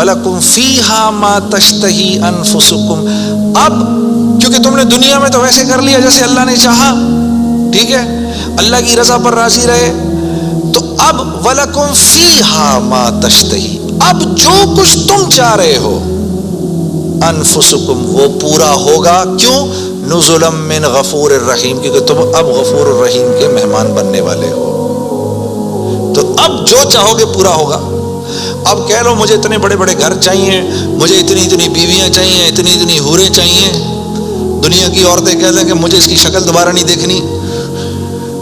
وَلَكُمْ فِيهَا مَا تَشْتَهِي أَنفُسُكُمْ. اب کیونکہ تم نے دنیا میں تو ویسے کر لیا جیسے اللہ نے چاہا، ٹھیک ہے، اللہ کی رضا پر راضی رہے، تو اب وَلَكُمْ فِيهَا مَا تَشْتَهِي، اب جو کچھ تم چاہ رہے ہو انفسکم وہ پورا ہوگا. کیوں؟ نزلا من غفور الرحیم، کیونکہ تم اب غفور الرحیم کے مہمان بننے والے ہو، تو اب جو چاہو گے پورا ہوگا. اب کہہ لو مجھے اتنے بڑے بڑے گھر چاہیے، مجھے اتنی اتنی بیویاں چاہیے، اتنی اتنی حوریں چاہیے. دنیا کی عورتیں کہہ دیں کہ مجھے اس کی شکل دوبارہ نہیں دیکھنی.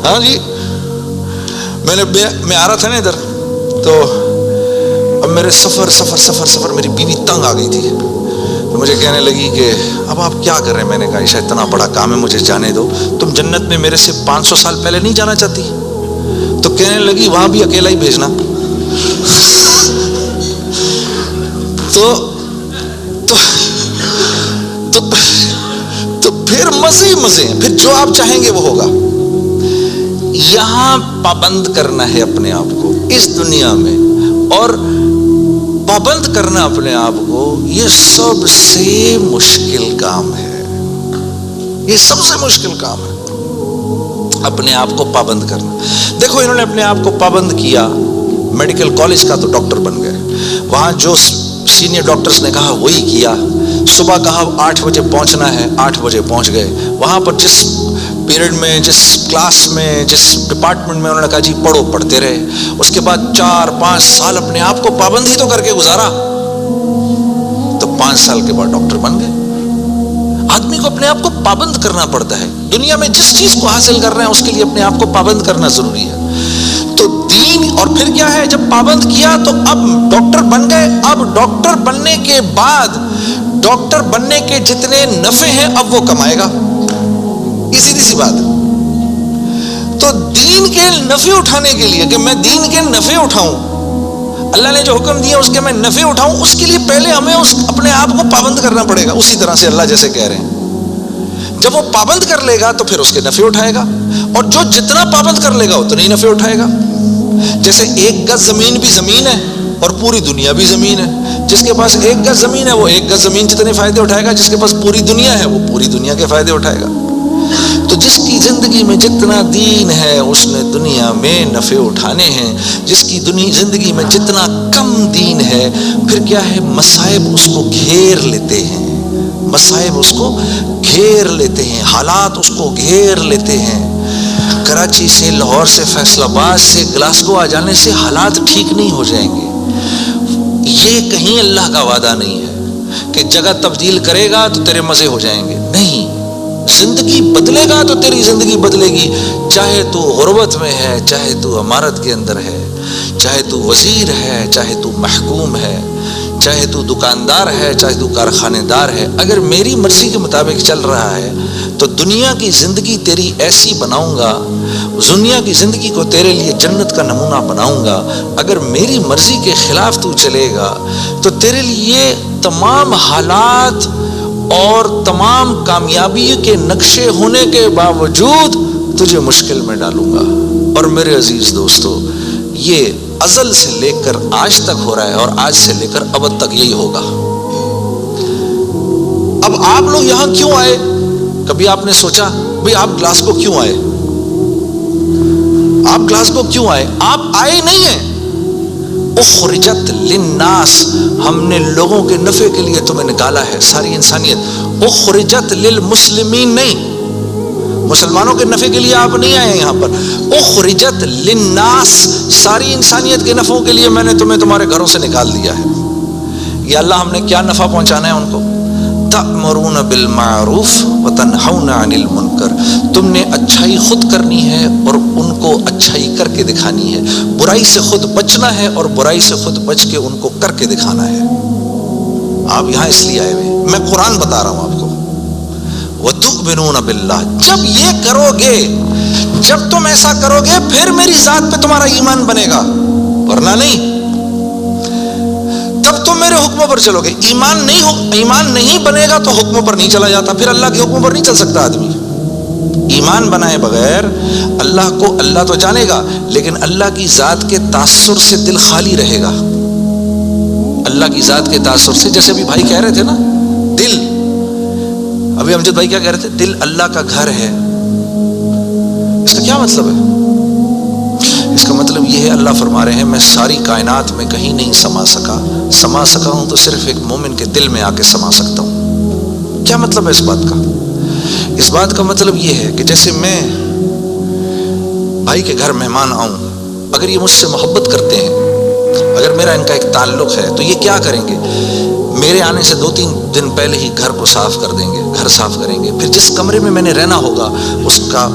ہاں جی، میں آ رہا تھا نا ادھر، تو اب میرے سفر میری بیوی تنگ آ گئی تھی، تو مجھے کہنے لگی کہ اب آپ کیا کر رہے ہیں؟ میں نے کہا عائشہ اتنا بڑا کام ہے، مجھے جانے دو. تم جنت میں میرے سے 500 سال پہلے نہیں جانا چاہتی؟ تو کہنے لگی وہاں بھی اکیلا ہی بھیجنا. تو پھر مزے مزے ہیں، پھر جو آپ چاہیں گے وہ ہوگا. یہاں پابند کرنا ہے اپنے آپ کو اس دنیا میں، اور پابند کرنا اپنے آپ کو یہ سب سے مشکل کام ہے. یہ سب سے مشکل کام ہے اپنے آپ کو پابند کرنا. دیکھو انہوں نے اپنے آپ کو پابند کیا، میڈیکل کالج کا تو ڈاکٹر بن گئے، وہاں جو سینئر ڈاکٹرز نے کہا وہی کیا. صبح کہا 8 بجے پہنچنا ہے، 8 بجے پہنچ گئے. وہاں پر جس پیریڈ میں، جس کلاس میں، جس ڈپارٹمنٹ میں انہوں نے کہا جی پڑھو، پڑھتے رہے. اس کے بعد 4-5 سال اپنے آپ کو پابند ہی تو کر کے گزارا، تو 5 سال کے بعد ڈاکٹر بن گئے. آدمی کو اپنے آپ کو پابند کرنا پڑتا ہے. دنیا میں جس چیز کو حاصل کر رہے ہیں اس کے لیے اپنے آپ کو پابند کرنا ضروری ہے. تو دین، اور پھر کیا ہے، جب پابند کیا تو اب ڈاکٹر بن گئے. اب ڈاکٹر بننے کے بعد ڈاکٹر بننے کے جتنے نفع ہیں اب وہ کمائے گا. یہ سیدھی سی بات. تو دین کے نفع اٹھانے کے لیے کہ میں دین کے نفع اٹھاؤں، اللہ نے جو حکم دیا اس کے میں نفع اٹھاؤں، اس کے لیے پہلے ہمیں اپنے آپ کو پابند کرنا پڑے گا. اسی طرح سے اللہ جیسے کہہ رہے ہیں، جب وہ پابند کر لے گا تو پھر اس کے نفع اٹھائے گا، اور جو جتنا پابند کر لے گا اتنا ہی نفع اٹھائے گا. جیسے 1 گز زمین بھی زمین ہے اور پوری دنیا بھی زمین ہے. جس کے پاس 1 گز زمین ہے وہ 1 گز زمین جتنے فائدے اٹھائے گا، جس کے پاس پوری دنیا ہے وہ پوری دنیا کے فائدے اٹھائے گا. تو جس کی زندگی میں جتنا دین ہے اس نے دنیا میں نفع اٹھانے ہیں. جس کی زندگی میں جتنا کم دین ہے، پھر کیا ہے، مصائب اس کو گھیر لیتے ہیں، مصائب اس کو گھیر لیتے ہیں، حالات اس کو گھیر لیتے ہیں. کراچی سے، لاہور سے، فیصل آباد سے گلاسگو آ جانے سے حالات ٹھیک نہیں ہو جائیں گے. یہ کہیں اللہ کا وعدہ نہیں ہے کہ جگہ تبدیل کرے گا تو تیرے مزے ہو جائیں گے. نہیں، زندگی بدلے گا تو تیری زندگی بدلے گی. چاہے تو غربت میں ہے، چاہے تو امارت کے اندر ہے، چاہے تو وزیر ہے، چاہے تو محکوم ہے، چاہے تو دکاندار ہے، چاہے تو کارخانے دار ہے. اگر میری مرضی کے مطابق چل رہا ہے تو دنیا کی زندگی تیری ایسی بناؤں گا، دنیا کی زندگی کو تیرے لیے جنت کا نمونہ بناؤں گا. اگر میری مرضی کے خلاف تو چلے گا تو تیرے لیے تمام حالات اور تمام کامیابی کے نقشے ہونے کے باوجود تجھے مشکل میں ڈالوں گا. اور میرے عزیز دوستو، یہ ازل سے لے کر آج تک ہو رہا ہے، اور آج سے لے کر ابد تک یہی ہوگا. اب آپ لوگ یہاں کیوں آئے؟ کبھی آپ نے سوچا بھئی آپ گلاسگو کیوں آئے؟ آپ گلاسگو کیوں آئے؟ آپ آئے نہیں ہیں. اخرجت للناس، ہم نے لوگوں کے نفع کے لیے تمہیں نکالا ہے، ساری انسانیت. اخرجت للمسلمین نہیں، مسلمانوں کے نفع کے لیے آپ نہیں آئے یہاں پر. اخرجت للناس، ساری انسانیت کے نفعوں کے لیے میں نے تمہیں تمہارے گھروں سے نکال دیا ہے. یا اللہ ہم نے کیا نفع پہنچانا ہے ان کو؟ تأمرون بالمعروف وتنہون عن المنکر، تم نے اچھائی خود کرنی ہے اور ان کو اچھائی کر کے دکھانی ہے. برائی سے خود بچنا ہے اور برائی سے خود بچ کے ان کو کر کے دکھانا ہے. آپ یہاں اس لیے آئے ہوئے، میں قرآن بتا رہا ہوں آپ کو. وَتُؤْمِنُونَ بِاللَّهِ، جب یہ کرو گے، جب تم ایسا کرو گے پھر میری ذات پہ تمہارا ایمان بنے گا، ورنہ نہیں. تب تم میرے حکموں پر چلو گے. ایمان نہیں بنے گا تو حکموں پر نہیں چلا جاتا، پھر اللہ کے حکموں پر نہیں چل سکتا آدمی. ایمان بنائے بغیر اللہ کو اللہ تو جانے گا، لیکن اللہ کی ذات کے تاثر سے دل خالی رہے گا. اللہ کی ذات کے تاثر سے. جیسے ابھی بھائی کہہ رہے تھے نا, دل, ابھی امجد بھائی کیا کہہ رہے تھے, دل اللہ کا گھر ہے. اس کا کیا مطلب ہے؟ اس کا مطلب یہ ہے, اللہ فرما رہے ہیں میں ساری کائنات میں کہیں نہیں سما سکا ہوں تو صرف ایک مومن کے دل میں آ کے سما سکتا ہوں. کیا مطلب ہے اس بات کا؟ اس بات کا مطلب یہ ہے کہ جیسے میں بھائی کے گھر مہمان آؤں, اگر یہ مجھ سے محبت کرتے ہیں, اگر میرا ان کا ایک تعلق ہے, تو یہ کیا کریں گے, میرے آنے سے 2-3 دن پہلے ہی گھر کو صاف کر دیں گے, گھر صاف کریں گے. پھر جس کمرے میں میں نے رہنا ہوگا اس کا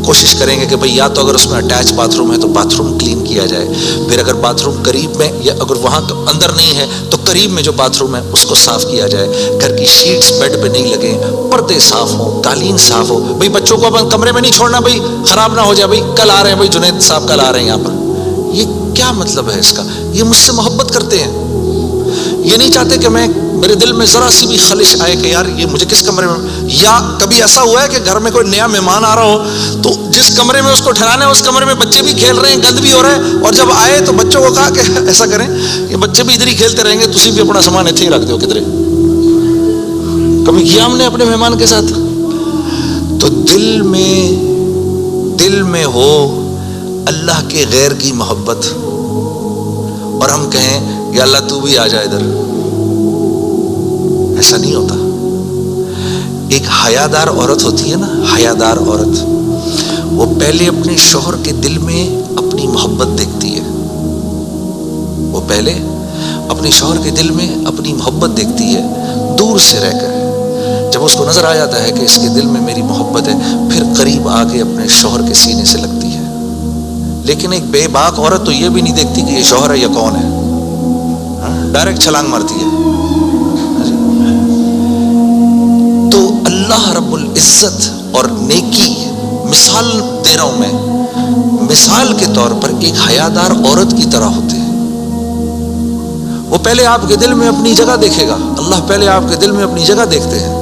کوشش کریں گے کہ بھئی یا تو اگر اس میں اٹیچ باتھ روم ہے تو باتھ روم کلین کیا جائے, پھر اگر باتھ روم قریب میں یا اگر وہاں اندر نہیں ہے تو قریب میں جو باتھ روم ہے اس کو صاف کیا جائے. گھر کی شیٹس بیڈ پہ نہیں لگیں, پردے صاف ہوں, قالین صاف ہو. بھئی بچوں کو اپنے کمرے میں نہیں چھوڑنا, بھئی خراب نہ ہو جائے, بھئی کل آ رہے ہیں, بھئی جنید صاحب کل آ رہے ہیں یہاں پر. یہ کیا مطلب ہے اس کا؟ یہ مجھ سے محبت کرتے ہیں, یہ نہیں چاہتے کہ میرے دل میں ذرا سی بھی خلش آئے کہ یار یہ مجھے کس کمرے میں. یا کبھی ایسا ہوا ہے کہ گھر میں کوئی نیا مہمان آ رہا ہو تو جس کمرے میں اس کو ٹھہرانا ہے اس کمرے میں بچے بھی کھیل رہے ہیں, گند بھی ہو رہا ہے, اور جب آئے تو بچوں کو کہا کہ ایسا کریں کہ بچے بھی ادھر ہی کھیلتے رہیں گے, تسی بھی اپنا سامان اتنے ہی رکھ دو کدھر. کبھی کیا ہم نے اپنے مہمان کے ساتھ؟ تو دل میں ہو اللہ کے غیر کی محبت, اور ہم کہیں یا اللہ تو بھی آ جا ادھر. ایسا نہیں ہوتا. ایک حیادار عورت ہوتی ہے نا, حیادار عورت, وہ پہلے اپنے شوہر کے دل میں اپنی محبت دیکھتی ہے. وہ پہلے اپنے شوہر کے دل میں اپنی محبت دیکھتی ہے دور سے رہ کر. جب اس کو نظر آ جاتا ہے کہ اس کے دل میں میری محبت ہے, پھر قریب آ کے اپنے شوہر کے سینے سے لگتی ہے. لیکن ایک بے باک عورت تو یہ بھی نہیں دیکھتی کہ یہ شوہر ہے یا کون ہے, ڈائریکٹ چھلانگ مارتی ہے. تو اللہ رب العزت اور نیکی, مثال دے رہا ہوں میں, مثال کے طور پر ایک حیادار عورت کی طرح ہوتے ہیں. وہ پہلے آپ کے دل میں اپنی جگہ دیکھے گا, اللہ پہلے آپ کے دل میں اپنی جگہ دیکھتے ہیں.